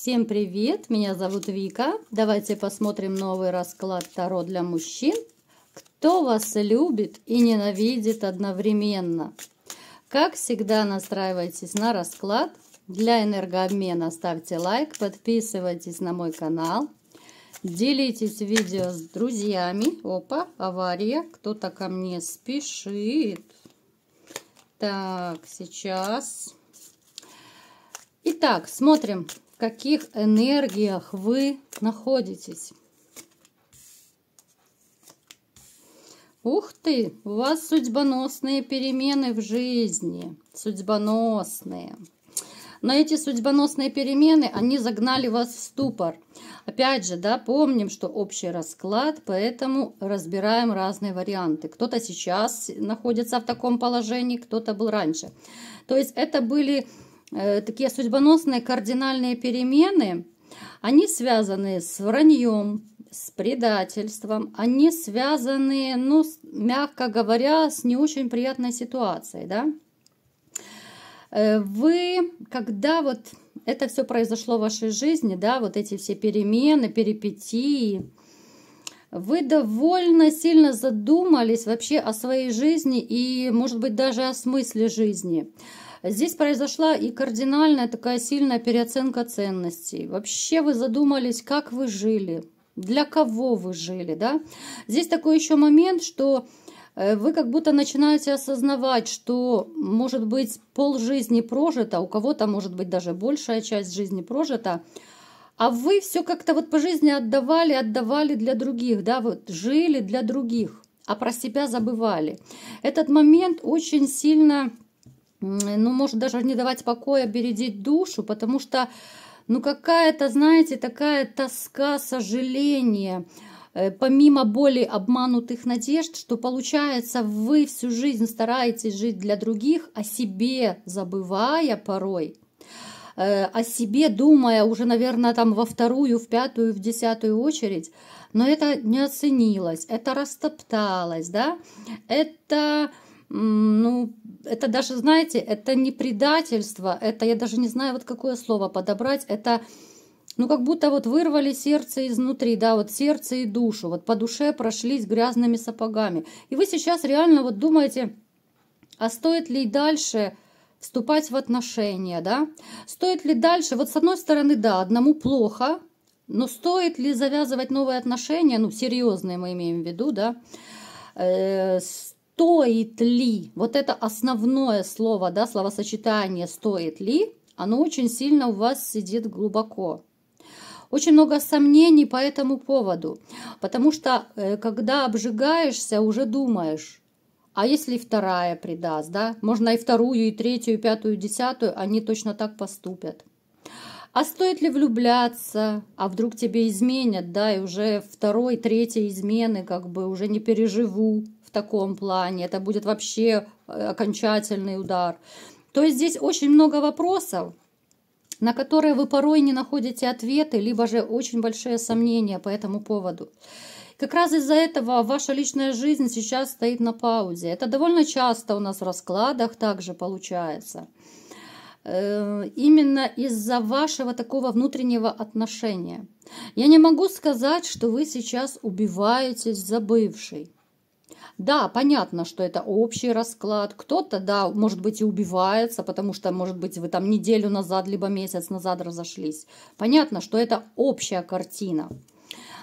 Всем привет! Меня зовут Вика. Давайте посмотрим новый расклад Таро для мужчин. Кто вас любит и ненавидит одновременно? Как всегда, настраивайтесь на расклад. Для энергообмена ставьте лайк, подписывайтесь на мой канал. Делитесь видео с друзьями. Опа, авария. Кто-то ко мне спешит. Так, сейчас. Итак, смотрим, в каких энергиях вы находитесь. Ух ты, у вас судьбоносные перемены в жизни. Судьбоносные. Но эти судьбоносные перемены, они загнали вас в ступор. Опять же, да, помним, что общий расклад, поэтому разбираем разные варианты. Кто-то сейчас находится в таком положении, кто-то был раньше. То есть это были такие судьбоносные кардинальные перемены. Они связаны с враньем, с предательством. Они связаны, ну, мягко говоря, с не очень приятной ситуацией, да. Вы, когда вот это все произошло в вашей жизни, да, вот эти все перемены, перипетии, вы довольно сильно задумались вообще о своей жизни и, может быть, даже о смысле жизни. Здесь произошла и кардинальная такая сильная переоценка ценностей. Вообще вы задумались, как вы жили, для кого вы жили, да. Здесь такой еще момент, что вы как будто начинаете осознавать, что, может быть, полжизни прожито, у кого-то, может быть, даже большая часть жизни прожита, а вы все как-то вот по жизни отдавали для других, да, вот жили для других, а про себя забывали. Этот момент очень сильно, ну, может даже не давать покоя, бередить душу, потому что, ну, какая-то, знаете, такая тоска, сожаление, помимо боли, обманутых надежд, что получается, вы всю жизнь стараетесь жить для других, о себе забывая порой, о себе думая уже, наверное, там во вторую, в пятую, в десятую очередь, но это не оценилось, это растопталось, да, это, ну, это даже, знаете, это не предательство, это, я даже не знаю, вот какое слово подобрать, это, ну, как будто вот вырвали сердце изнутри, да, вот сердце и душу, вот по душе прошлись грязными сапогами. И вы сейчас реально вот думаете, а стоит ли дальше вступать в отношения, да? Стоит ли дальше, вот с одной стороны, да, одному плохо, но стоит ли завязывать новые отношения, ну, серьезные мы имеем в виду, да? Стоит ли, вот это основное слово, да, словосочетание «стоит ли», оно очень сильно у вас сидит глубоко. Очень много сомнений по этому поводу, потому что когда обжигаешься, уже думаешь, а если и вторая предаст, да, можно и вторую, и третью, и пятую, и десятую, они точно так поступят. А стоит ли влюбляться, а вдруг тебе изменят, да, и уже второй, третьей измены как бы уже не переживу в таком плане, это будет вообще окончательный удар. То есть здесь очень много вопросов, на которые вы порой не находите ответы, либо же очень большие сомнения по этому поводу. Как раз из-за этого ваша личная жизнь сейчас стоит на паузе. Это довольно часто у нас в раскладах также получается. Именно из-за вашего такого внутреннего отношения. Я не могу сказать, что вы сейчас убиваетесь за бывший. Да, понятно, что это общий расклад. Кто-то, да, может быть, и убивается, потому что, может быть, вы там неделю назад, либо месяц назад разошлись. Понятно, что это общая картина.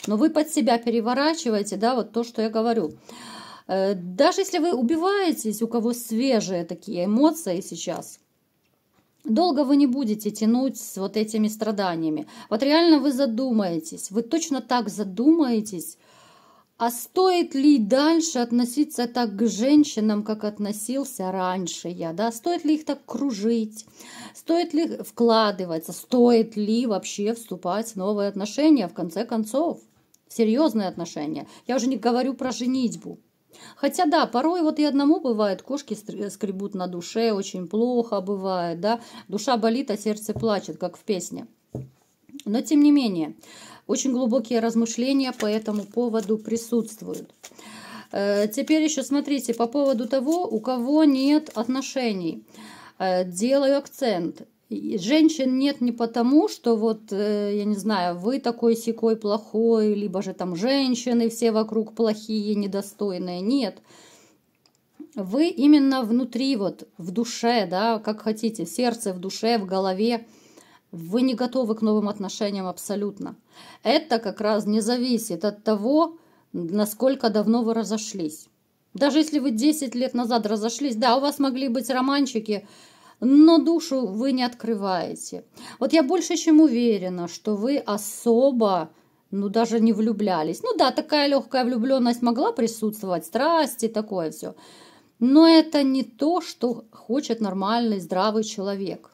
Но вы под себя переворачиваете, да, вот то, что я говорю. Даже если вы убиваетесь, у кого свежие такие эмоции сейчас, долго вы не будете тянуть с вот этими страданиями. Вот реально вы задумаетесь, вы точно так задумаетесь, а стоит ли дальше относиться так к женщинам, как относился раньше я, да? Стоит ли их так кружить? Стоит ли вкладываться? Стоит ли вообще вступать в новые отношения, в конце концов? Серьезные отношения. Я уже не говорю про женитьбу. Хотя, да, порой вот и одному бывает, кошки скребут на душе, очень плохо бывает, да? Душа болит, а сердце плачет, как в песне. Но, тем не менее, очень глубокие размышления по этому поводу присутствуют. Теперь еще смотрите, по поводу того, у кого нет отношений. Делаю акцент. И женщин нет не потому, что вот, я не знаю, вы такой-сякой плохой, либо же там женщины все вокруг плохие, недостойные. Нет. Вы именно внутри, вот в душе, да, как хотите, в сердце, в душе, в голове, вы не готовы к новым отношениям абсолютно. Это как раз не зависит от того, насколько давно вы разошлись. Даже если вы 10 лет назад разошлись, да, у вас могли быть романчики, но душу вы не открываете. Вот я больше чем уверена, что вы особо, ну, даже не влюблялись. Ну да, такая легкая влюбленность могла присутствовать, страсти, такое все. Но это не то, что хочет нормальный, здравый человек.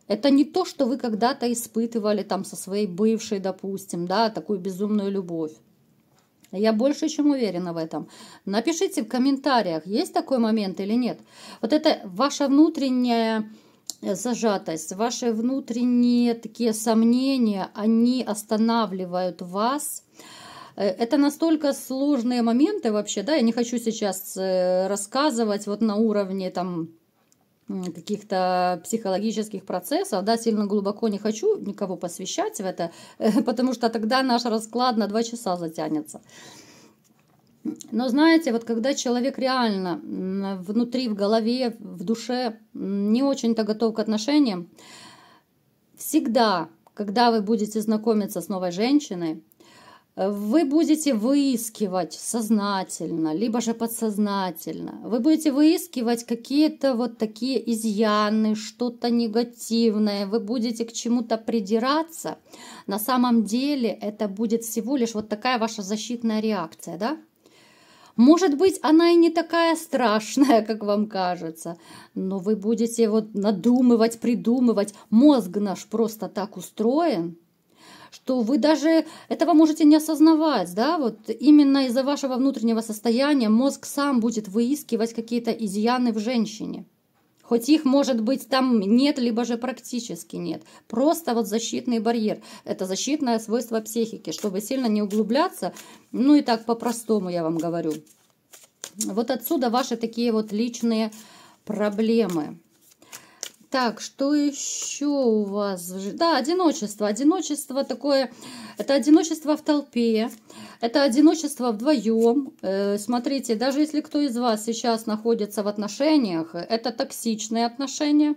Это не то, что вы когда-то испытывали там со своей бывшей, допустим, да, такую безумную любовь. Я больше чем уверена в этом. Напишите в комментариях, есть такой момент или нет. Вот это ваша внутренняя зажатость, ваши внутренние такие сомнения, они останавливают вас. Это настолько сложные моменты вообще, да, я не хочу сейчас рассказывать вот на уровне там каких-то психологических процессов, да, сильно глубоко не хочу никого посвящать в это, потому что тогда наш расклад на 2 часа затянется. Но знаете, вот когда человек реально внутри, в голове, в душе не очень-то готов к отношениям, всегда, когда вы будете знакомиться с новой женщиной, вы будете выискивать сознательно, либо же подсознательно. Вы будете выискивать какие-то вот такие изъяны, что-то негативное. Вы будете к чему-то придираться. На самом деле это будет всего лишь вот такая ваша защитная реакция, да? Может быть, она и не такая страшная, как вам кажется, но вы будете вот надумывать, придумывать. Мозг наш просто так устроен, что вы даже этого можете не осознавать, да, вот именно из-за вашего внутреннего состояния мозг сам будет выискивать какие-то изъяны в женщине. Хоть их, может быть, там нет, либо же практически нет. Просто вот защитный барьер. Это защитное свойство психики, чтобы сильно не углубляться. Ну и так по-простому я вам говорю. Вот отсюда ваши такие вот личные проблемы. Так, что еще у вас? Да, одиночество. Одиночество такое, это одиночество в толпе, это одиночество вдвоем. Смотрите, даже если кто из вас сейчас находится в отношениях, это токсичные отношения,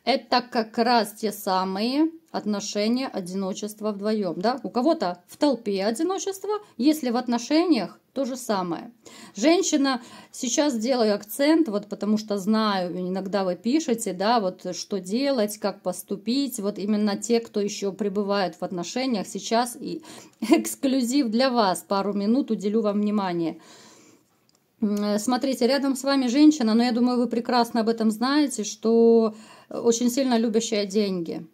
это как раз те самые отношения одиночества вдвоем. Да? У кого-то в толпе одиночество, если в отношениях то же самое. Женщина, сейчас делаю акцент, вот потому что знаю, иногда вы пишете, да, вот что делать, как поступить, вот именно те, кто еще пребывает в отношениях, сейчас и эксклюзив для вас, пару минут уделю вам внимание. Смотрите, рядом с вами женщина, но я думаю, вы прекрасно об этом знаете, что очень сильно любящая деньги.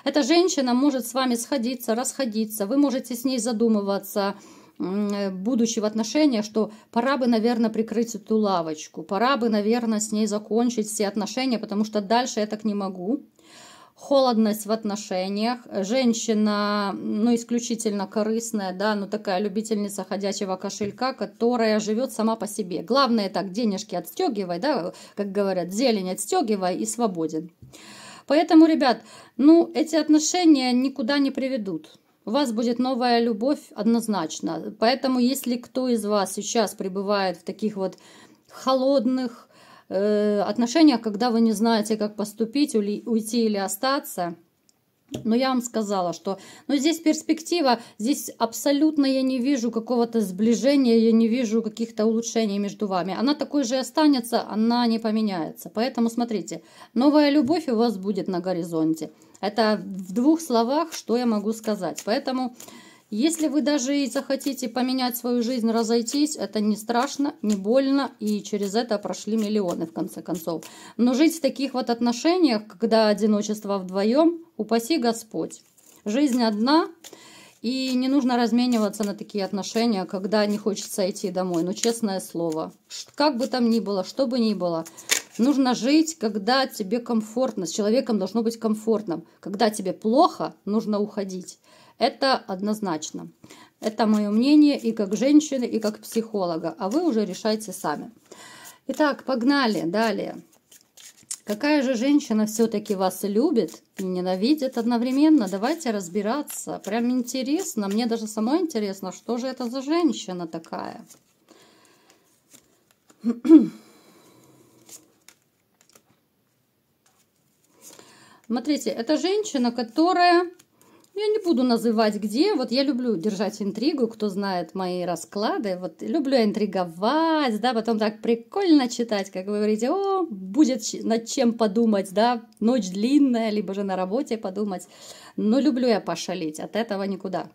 Эта женщина может с вами сходиться, расходиться, вы можете с ней задумываться, будучи в отношениях, что пора бы, наверное, прикрыть эту лавочку, пора бы, наверное, с ней закончить все отношения, потому что дальше я так не могу. Холодность в отношениях, женщина, ну, исключительно корыстная, да, ну, такая любительница ходячего кошелька, которая живет сама по себе. Главное так, денежки отстегивай, да, как говорят, зелень отстегивай и свободен. Поэтому, ребят, ну, эти отношения никуда не приведут. У вас будет новая любовь однозначно. Поэтому, если кто из вас сейчас пребывает в таких вот холодных отношениях, когда вы не знаете, как поступить, уйти или остаться, но я вам сказала, что здесь перспектива, здесь абсолютно я не вижу какого-то сближения, я не вижу каких-то улучшений между вами. Она такой же останется, она не поменяется. Поэтому смотрите, новая любовь у вас будет на горизонте. Это в 2 словах, что я могу сказать. Поэтому, если вы даже и захотите поменять свою жизнь, разойтись, это не страшно, не больно, и через это прошли миллионы, в конце концов. Но жить в таких вот отношениях, когда одиночество вдвоем, упаси Господь. Жизнь одна, и не нужно размениваться на такие отношения, когда не хочется идти домой. Ну, честное слово, как бы там ни было, что бы ни было, нужно жить, когда тебе комфортно. С человеком должно быть комфортно. Когда тебе плохо, нужно уходить. Это однозначно. Это мое мнение и как женщины, и как психолога. А вы уже решайте сами. Итак, погнали далее. Какая же женщина все-таки вас любит и ненавидит одновременно? Давайте разбираться. Прям интересно. Мне даже самой интересно, что же это за женщина такая. Смотрите, это женщина, которая... Я не буду называть где. Вот я люблю держать интригу, кто знает мои расклады. Вот люблю интриговать, да, потом так прикольно читать, как вы говорите, о, будет над чем подумать, да, ночь длинная, либо же на работе подумать. Но люблю я пошалить, от этого никуда.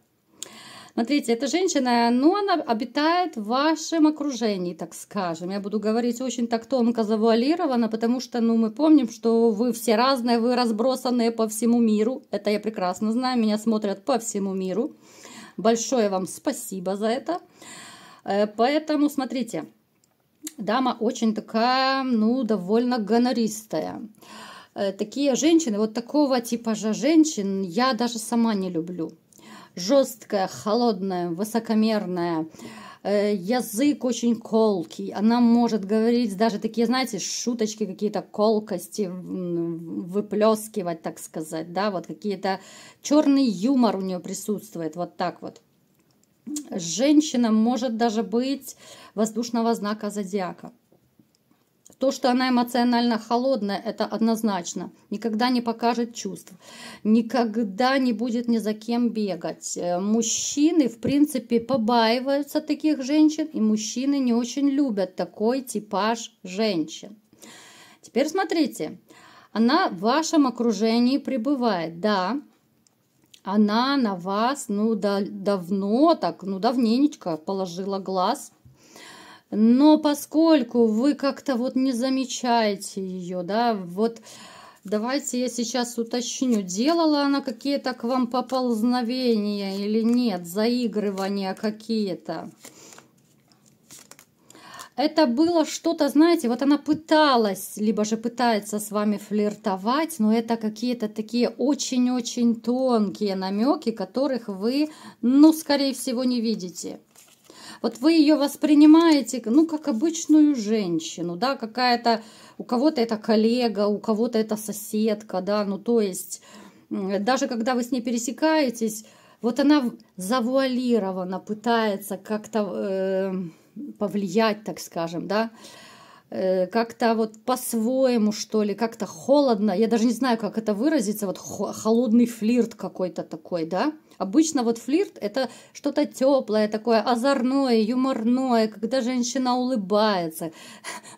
Смотрите, эта женщина, ну, она обитает в вашем окружении, так скажем. Я буду говорить очень так тонко завуалированно, потому что, ну, мы помним, что вы все разные, вы разбросанные по всему миру. Это я прекрасно знаю, меня смотрят по всему миру. Большое вам спасибо за это. Поэтому, смотрите, дама очень такая, ну, довольно гонористая. Такие женщины, вот такого типажа женщин я даже сама не люблю. Жесткая, холодная, высокомерная, язык очень колкий. Она может говорить даже такие, знаете, шуточки, какие-то колкости, выплескивать, так сказать, да, вот какие-то черный юмор у нее присутствует, вот так вот. Женщина может даже быть воздушного знака зодиака. То, что она эмоционально холодная, это однозначно. Никогда не покажет чувств. Никогда не будет ни за кем бегать. Мужчины, в принципе, побаиваются таких женщин. И мужчины не очень любят такой типаж женщин. Теперь смотрите. Она в вашем окружении пребывает. Да, она на вас, ну, давно так, ну, давненечко положила глаз. Но поскольку вы как-то вот не замечаете ее, да, вот давайте я сейчас уточню, делала она какие-то к вам поползновения или нет, заигрывания какие-то. Это было что-то, знаете, вот она пыталась, либо же пытается с вами флиртовать, но это какие-то такие очень-очень тонкие намеки, которых вы, ну, скорее всего, не видите. Вот вы ее воспринимаете, ну, как обычную женщину, да, какая-то, у кого-то это коллега, у кого-то это соседка, да, ну, то есть, даже когда вы с ней пересекаетесь, вот она завуалированно пытается как-то повлиять, так скажем, да, как-то вот по-своему, что ли, как-то холодно, я даже не знаю, как это выразиться, вот холодный флирт какой-то такой, да. Обычно вот флирт – это что-то теплое, такое озорное, юморное, когда женщина улыбается.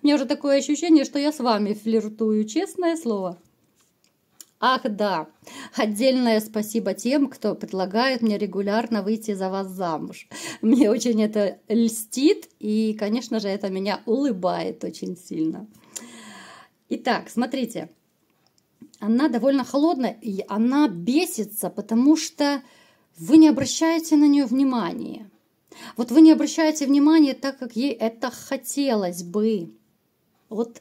У меня уже такое ощущение, что я с вами флиртую, честное слово. Ах да, отдельное спасибо тем, кто предлагает мне регулярно выйти за вас замуж. Мне очень это льстит, и, конечно же, это меня улыбает очень сильно. Итак, смотрите, она довольно холодная, и она бесится, потому что вы не обращаете на нее внимания. Вот вы не обращаете внимания так, как ей это хотелось бы. Вот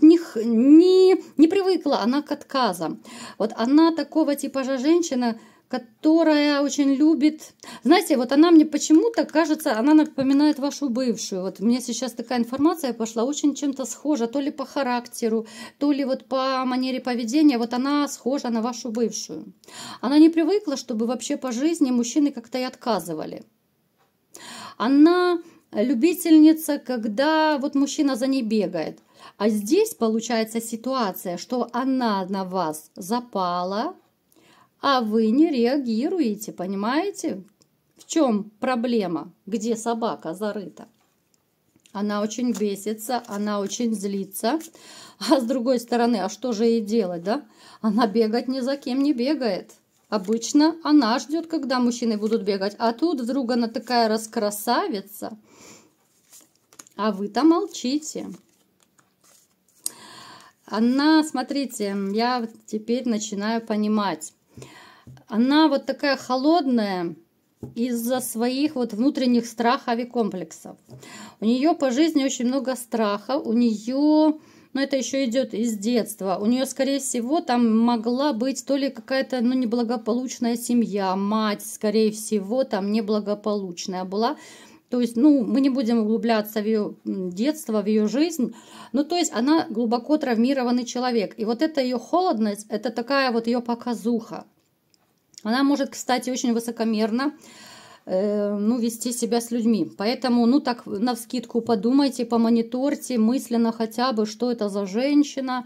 не привыкла она к отказам. Вот она такого типажа женщина, которая очень любит... Знаете, вот она мне почему-то кажется, она напоминает вашу бывшую. Вот мне сейчас такая информация пошла, очень чем-то схожа, то ли по характеру, то ли вот по манере поведения. Вот она схожа на вашу бывшую. Она не привыкла, чтобы вообще по жизни мужчины как-то и отказывали. Она любительница, когда вот мужчина за ней бегает. А здесь получается ситуация, что она на вас запала, а вы не реагируете, понимаете? В чем проблема? Где собака зарыта? Она очень бесится, она очень злится. А с другой стороны, а что же ей делать, да? Она бегать ни за кем не бегает. Обычно она ждет, когда мужчины будут бегать. А тут вдруг она такая раскрасавица, а вы-то молчите. Она, смотрите, я теперь начинаю понимать. Она вот такая холодная из-за своих вот внутренних страхов и комплексов. У нее по жизни очень много страха. У нее, ну это еще идет из детства. У нее, скорее всего, там могла быть то ли какая-то, ну, неблагополучная семья. Мать, скорее всего, там неблагополучная была. То есть, ну, мы не будем углубляться в ее детство, в ее жизнь. Ну, то есть, она глубоко травмированный человек. И вот эта ее холодность, это такая вот ее показуха. Она может, кстати, очень высокомерно, ну, вести себя с людьми. Поэтому, ну, так навскидку подумайте, помониторьте мысленно хотя бы, что это за женщина,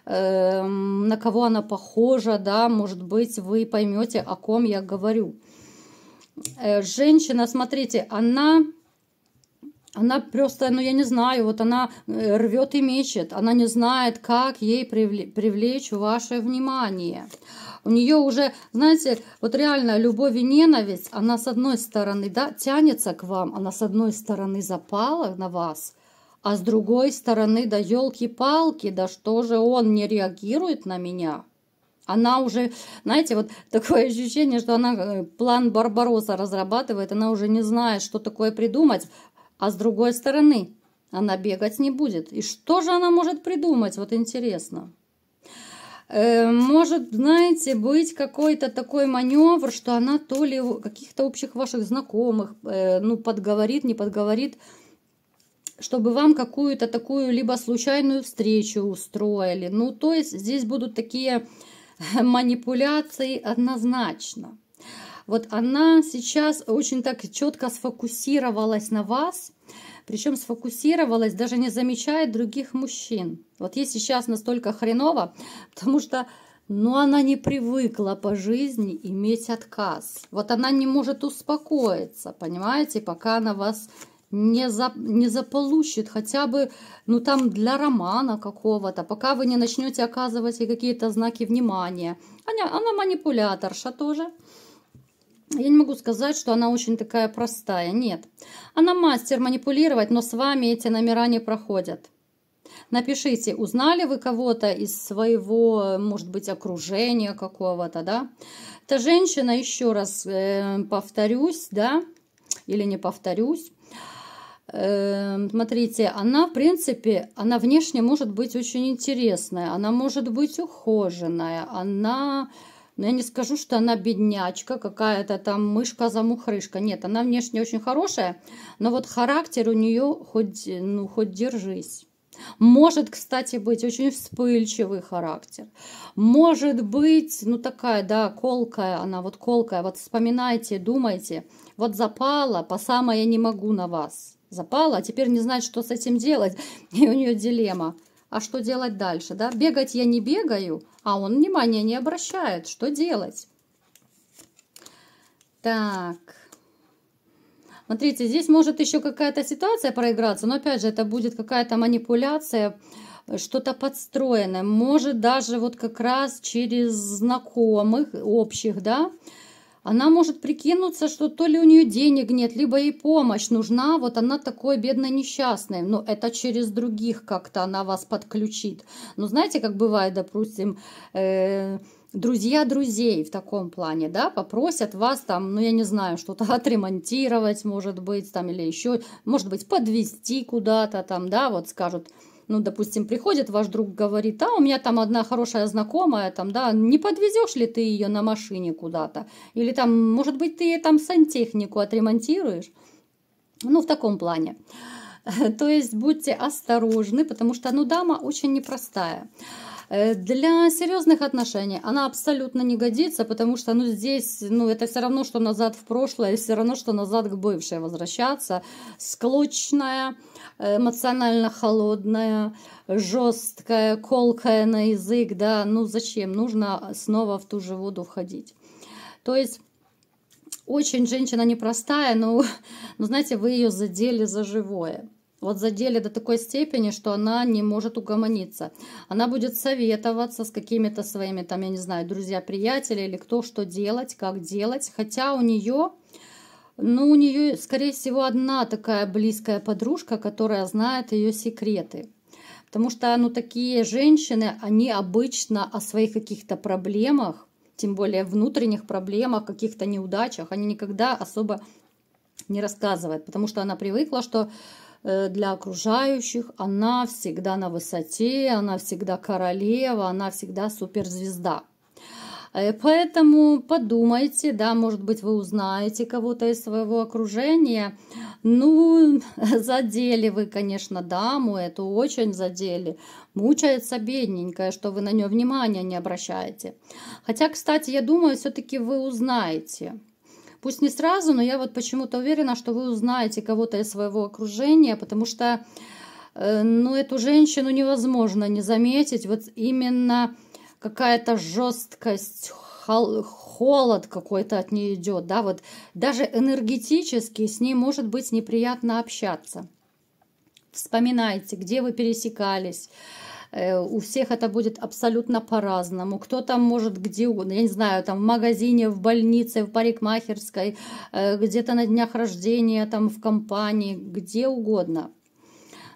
на кого она похожа, да, может быть, вы поймете, о ком я говорю. Женщина, смотрите, она просто, ну я не знаю, вот она рвет и мечет, она не знает, как ей привлечь ваше внимание. У нее уже, знаете, вот реально любовь и ненависть, она с одной стороны, да, тянется к вам, она с одной стороны запала на вас, а с другой стороны, да елки-палки, да что же он не реагирует на меня? Она уже, знаете, вот такое ощущение, что она план Барбаросса разрабатывает, она уже не знает, что такое придумать, а с другой стороны, она бегать не будет. И что же она может придумать, вот интересно. Может, знаете, быть какой-то такой маневр, что она то ли каких-то общих ваших знакомых, ну, подговорит, не подговорит, чтобы вам какую-то такую либо случайную встречу устроили. Ну, то есть здесь будут такие манипуляции однозначно. Вот она сейчас очень так четко сфокусировалась на вас, причем сфокусировалась, даже не замечает других мужчин. Вот ей сейчас настолько хреново, потому что, ну, она не привыкла по жизни иметь отказ. Вот она не может успокоиться, понимаете, пока она вас не заполучит хотя бы, ну, там, для романа какого-то, пока вы не начнете оказывать ей какие-то знаки внимания. Она манипуляторша тоже. Я не могу сказать, что она очень такая простая. Нет. Она мастер манипулировать, но с вами эти номера не проходят. Напишите, узнали вы кого-то из своего, может быть, окружения какого-то, да? Эта женщина, еще раз повторюсь, да, или не повторюсь. Смотрите, она, в принципе, она внешне может быть очень интересная, она может быть ухоженная, она, ну, я не скажу, что она беднячка, какая-то там мышка-замухрышка. Нет, она внешне очень хорошая, но вот характер у нее хоть, ну, хоть держись. Может, кстати, быть очень вспыльчивый характер. Может быть, ну, такая, да, колкая, она вот колкая. Вот вспоминайте, думайте, вот запала, по самое я не могу на вас. Запала, а теперь не знает, что с этим делать. И у нее дилемма. А что делать дальше, да? Бегать я не бегаю, а он внимания не обращает. Что делать? Так. Смотрите, здесь может еще какая-то ситуация проиграться, но опять же, это будет какая-то манипуляция, что-то подстроенное. Может даже вот как раз через знакомых общих, да? Она может прикинуться, что то ли у нее денег нет, либо ей помощь нужна, вот она такой бедной несчастной, но это через других как-то она вас подключит. Ну, знаете, как бывает, допустим, друзья друзей в таком плане, да, попросят вас там, ну, я не знаю, что-то отремонтировать, может быть, там, или еще, может быть, подвезти куда-то там, да, вот скажут. Ну, допустим, приходит ваш друг, говорит, а у меня там одна хорошая знакомая, там, да, не подвезешь ли ты ее на машине куда-то? Или там, может быть, ты ей там сантехнику отремонтируешь? Ну, в таком плане. То есть будьте осторожны, потому что, ну, дама очень непростая. Для серьезных отношений она абсолютно не годится, потому что, ну, здесь, ну, это все равно, что назад в прошлое, все равно, что назад к бывшей возвращаться. Склочная, эмоционально холодная, жесткая, колкая на язык, да, ну, зачем? Нужно снова в ту же воду входить. То есть очень женщина непростая, но знаете, вы ее задели за живое. Вот задели до такой степени, что она не может угомониться. Она будет советоваться с какими-то своими, там, я не знаю, друзья-приятели или кто, что делать, как делать. Хотя у нее, ну, у нее, скорее всего, одна такая близкая подружка, которая знает ее секреты. Потому что, ну, такие женщины, они обычно о своих каких-то проблемах, тем более внутренних проблемах, каких-то неудачах, они никогда особо не рассказывают. Потому что она привыкла, что для окружающих она всегда на высоте, она всегда королева, она всегда суперзвезда. Поэтому подумайте, да, может быть, вы узнаете кого-то из своего окружения. Ну, задели вы, конечно, даму, эту очень задели. Мучается бедненькая, что вы на нее внимания не обращаете. Хотя, кстати, я думаю, все-таки вы узнаете. Пусть не сразу, но я вот почему-то уверена, что вы узнаете кого-то из своего окружения, потому что, ну, эту женщину невозможно не заметить. Вот именно какая-то жесткость, холод какой-то от нее идет, да, вот даже энергетически с ней может быть неприятно общаться. Вспоминайте, где вы пересекались. У всех это будет абсолютно по-разному. Кто-то может где угодно, я не знаю, там в магазине, в больнице, в парикмахерской, где-то на днях рождения, там в компании, где угодно.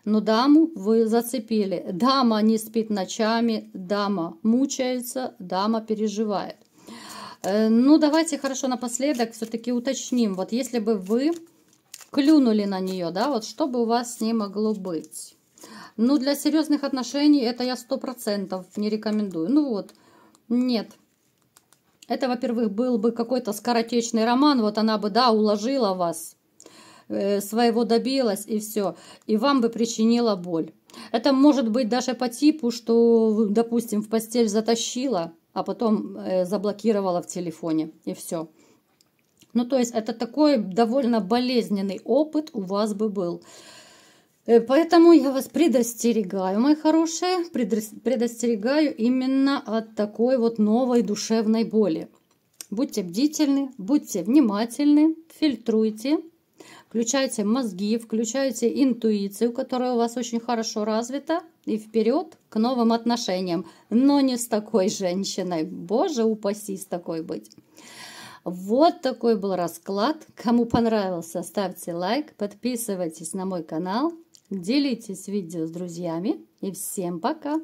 Но даму вы зацепили. Дама не спит ночами, дама мучается, дама переживает. Ну, давайте хорошо напоследок все-таки уточним. Вот если бы вы клюнули на нее, да, вот что бы у вас с ней могло быть? Ну, для серьезных отношений это я 100% не рекомендую. Ну вот, нет. Это, во-первых, был бы какой-то скоротечный роман, вот она бы, да, уложила вас, своего добилась и все, и вам бы причинила боль. Это может быть даже по типу, что, допустим, в постель затащила, а потом заблокировала в телефоне, и все. Ну, то есть это такой довольно болезненный опыт у вас бы был. Поэтому я вас предостерегаю, мои хорошие, предостерегаю именно от такой вот новой душевной боли. Будьте бдительны, будьте внимательны, фильтруйте, включайте мозги, включайте интуицию, которая у вас очень хорошо развита, и вперед к новым отношениям, но не с такой женщиной. Боже упаси с такой быть. Вот такой был расклад. Кому понравился, ставьте лайк, подписывайтесь на мой канал, делитесь видео с друзьями и всем пока!